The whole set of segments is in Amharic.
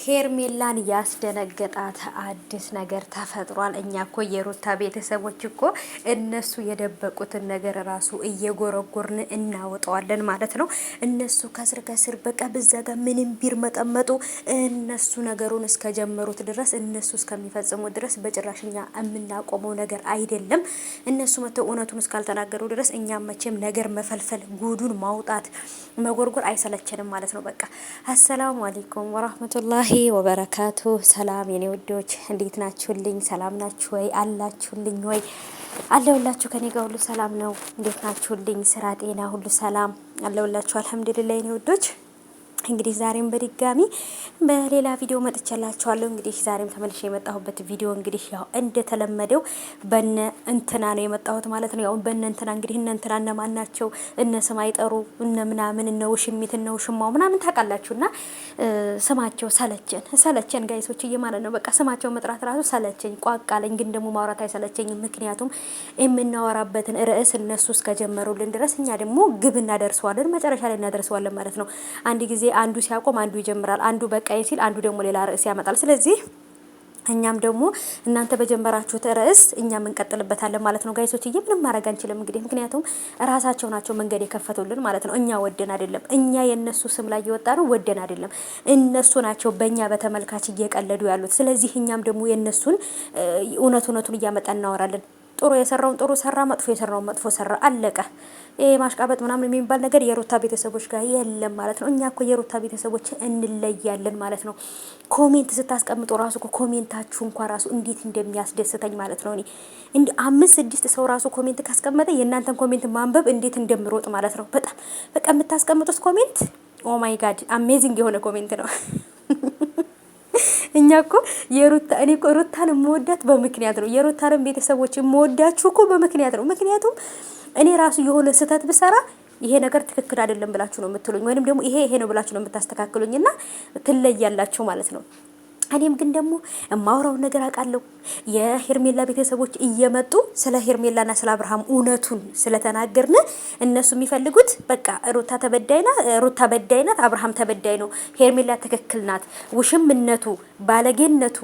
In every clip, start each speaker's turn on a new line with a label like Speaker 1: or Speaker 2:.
Speaker 1: ሄርሜላን ያስደነገጣት አዲስ ነገር ተፈጥሯል። እኛ እኮ የሩታ ቤተሰቦች እኮ እነሱ የደበቁትን ነገር ራሱ እየጎረጎርን እናወጣዋለን ማለት ነው። እነሱ ከስር ከስር በቃ በዛ ጋር ምንም ቢርመጠመጡ እነሱ ነገሩን እስከጀመሩት ድረስ እነሱ እስከሚፈጽሙ ድረስ በጭራሽ እኛ የምናቆመው ነገር አይደለም። እነሱ መተው እውነቱን እስካልተናገሩ ድረስ እኛም መቼም ነገር መፈልፈል ጉዱን ማውጣት መጎርጎር አይሰለችንም ማለት ነው። በቃ አሰላሙ አለይኩም ወራህመቱላሂ ወበረካቱ። ሰላም የኔ ውዶች እንዴት ናችሁልኝ? ሰላም ናችሁ ወይ? አላችሁልኝ ወይ? አለሁላችሁ። ከኔ ጋር ሁሉ ሰላም ነው። እንዴት ናችሁልኝ? ስራ፣ ጤና ሁሉ ሰላም አለሁላችሁ። አልሐምዱሊላህ የኔ ውዶች። እንግዲህ ዛሬም በድጋሚ በሌላ ቪዲዮ መጥቻላችኋለሁ። እንግዲህ ዛሬም ተመልሼ የመጣሁበት ቪዲዮ እንግዲህ ያው እንደተለመደው በነ እንትና ነው የመጣሁት ማለት ነው። ያው በነ እንትና እንግዲህ እነ እንትና እነማን ናቸው? እነ ስም አይጠሩ እነ ምናምን እነ ውሽሚት እነ ውሽማው ምናምን ታውቃላችሁና ስማቸው ሰለቸን ጋይሶች ማለት ነው። በቃ ስማቸው መጥራት ራሱ ሰለቸኝ፣ ቋቃለኝ። ግን ደግሞ ማውራት አይሰለቸኝም። ምክንያቱም የምናወራበትን ርዕስ እነሱ እስከጀመሩልን ድረስ እኛ ደግሞ ግብ እናደርሰዋለን፣ መጨረሻ ላይ እናደርሰዋለን ማለት ነው። አንድ ጊዜ አንዱ ሲያቆም አንዱ ይጀምራል፣ አንዱ በቃይ ሲል አንዱ ደግሞ ሌላ ርዕስ ያመጣል። ስለዚህ እኛም ደግሞ እናንተ በጀመራችሁት ርዕስ እኛም እንቀጥልበታለን ማለት ነው ጋይሶች። ምንም ማድረግ አንችልም እንግዲህ፣ ምክንያቱም ራሳቸው ናቸው መንገድ የከፈቱልን ማለት ነው። እኛ ወደን አይደለም፣ እኛ የነሱ ስም ላይ የወጣ ነው ወደን አይደለም። እነሱ ናቸው በእኛ በተመልካች እየቀለዱ ያሉት። ስለዚህ እኛም ደግሞ የነሱን እውነቱን እያመጣ እናወራለን። ጥሩ የሰራውን ጥሩ ሰራ፣ መጥፎ የሰራውን መጥፎ ሰራ፣ አለቀ። ይሄ ማሽቃበጥ ምናምን የሚባል ነገር የሩታ ቤተሰቦች ጋር የለም ማለት ነው። እኛ እኮ የሩታ ቤተሰቦች እንለያለን ማለት ነው። ኮሜንት ስታስቀምጡ ራሱ እኮ ኮሜንታችሁ እንኳን ራሱ እንዴት እንደሚያስደስተኝ ማለት ነው። እኔ እንዲ 5-6 ሰው ራሱ ኮሜንት ካስቀመጠ የእናንተን ኮሜንት ማንበብ እንዴት እንደምሮጥ ማለት ነው። በጣም በቃ የምታስቀምጡት ኮሜንት ኦ ማይ ጋድ አሜዚንግ የሆነ ኮሜንት ነው። እኛ እኮ እኔ እኮ ሩታን የምወዳት በምክንያት ነው። የሩታን ቤተሰቦች የምወዳችሁ እኮ በምክንያት ነው። ምክንያቱም እኔ ራሱ የሆነ ስህተት ብሰራ ይሄ ነገር ትክክል አይደለም ብላችሁ ነው የምትሉኝ፣ ወይንም ደግሞ ይሄ ነው ብላችሁ ነው የምታስተካክሉኝና ትለያላችሁ ማለት ነው። እኔም ግን ደግሞ የማወራውን ነገር አውቃለሁ። የሄርሜላ ቤተሰቦች እየመጡ ስለ ሄርሜላና ስለ አብርሃም እውነቱን ስለተናገርን እነሱ የሚፈልጉት በቃ ሩታ በዳይ ናት፣ አብርሃም ተበዳይ ነው፣ ሄርሜላ ትክክል ናት፣ ውሽምነቱ፣ ባለጌነቱ፣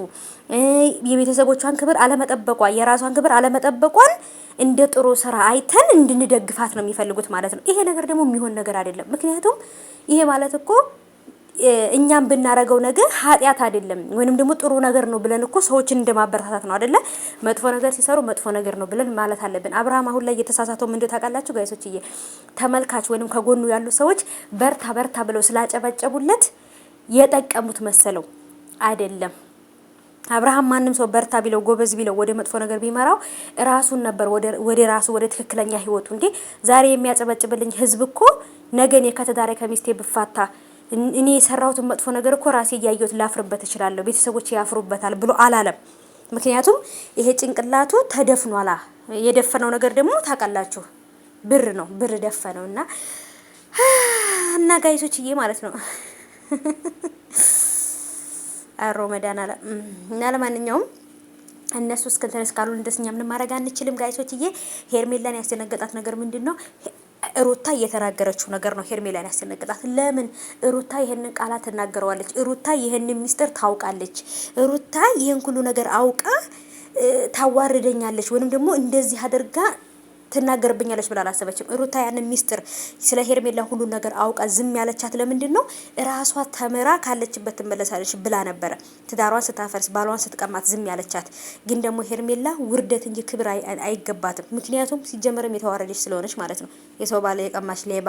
Speaker 1: የቤተሰቦቿን ክብር አለመጠበቋ፣ የራሷን ክብር አለመጠበቋን እንደ ጥሩ ስራ አይተን እንድንደግፋት ነው የሚፈልጉት ማለት ነው። ይሄ ነገር ደግሞ የሚሆን ነገር አይደለም። ምክንያቱም ይሄ ማለት እኮ እኛም ብናረገው ነገር ኃጢያት አይደለም፣ ወይንም ደግሞ ጥሩ ነገር ነው ብለን እኮ ሰዎችን እንደማበረታታት ነው አይደለ? መጥፎ ነገር ሲሰሩ መጥፎ ነገር ነው ብለን ማለት አለብን። አብርሃም አሁን ላይ እየተሳሳተው ምንድነው ታውቃላችሁ ጋይሶችዬ? ተመልካች ወይንም ከጎኑ ያሉ ሰዎች በርታ ብለው ስላጨበጨቡለት የጠቀሙት መሰለው አይደለም። አብርሃም ማንም ሰው በርታ ቢለው ጎበዝ ቢለው ወደ መጥፎ ነገር ቢመራው ራሱን ነበር ወደ ራሱ ወደ ትክክለኛ ህይወቱ። እንዴ ዛሬ የሚያጨበጭብልኝ ህዝብ እኮ ነገ እኔ ከተዳረ ከሚስቴ ብፋታ እኔ የሰራሁትን መጥፎ ነገር እኮ ራሴ እያየሁት ላፍርበት እችላለሁ፣ ቤተሰቦች ያፍሩበታል ብሎ አላለም። ምክንያቱም ይሄ ጭንቅላቱ ተደፍኗላ። የደፈነው ነገር ደግሞ ታውቃላችሁ ብር ነው፣ ብር ደፈነውና እና ጋይሶችዬ ማለት ነው አሮመዳን አለ እና ለማንኛውም እነሱ እስካሉ እንደኛ ምንም ማድረግ አንችልም ጋይሶችዬ። ሄርሜላን ያስደነገጣት ነገር ምንድነው? ሩታ እየተናገረችው ነገር ነው ሄርሜላን ያስደነገጣት። ለምን ሩታ ይሄንን ቃላት ተናገረዋለች? ሩታ ይሄንን ሚስጥር ታውቃለች። ሩታ ይሄን ሁሉ ነገር አውቃ ታዋርደኛለች ወይንም ደግሞ እንደዚህ አድርጋ ትናገርብኛለች ብላ አላሰበችም። ሩታ ያንን ሚስጥር ስለ ሄርሜላ ሁሉ ነገር አውቃ ዝም ያለቻት ለምንድን ነው? ራሷ ተመራ ካለችበት ትመለሳለች ብላ ነበረ። ትዳሯን ስታፈርስ ባሏን ስትቀማት ዝም ያለቻት ግን ደግሞ ሄርሜላ ውርደት እንጂ ክብር አይገባትም። ምክንያቱም ሲጀመርም የተዋረደች ስለሆነች ማለት ነው። የሰው ባለ የቀማች ሌባ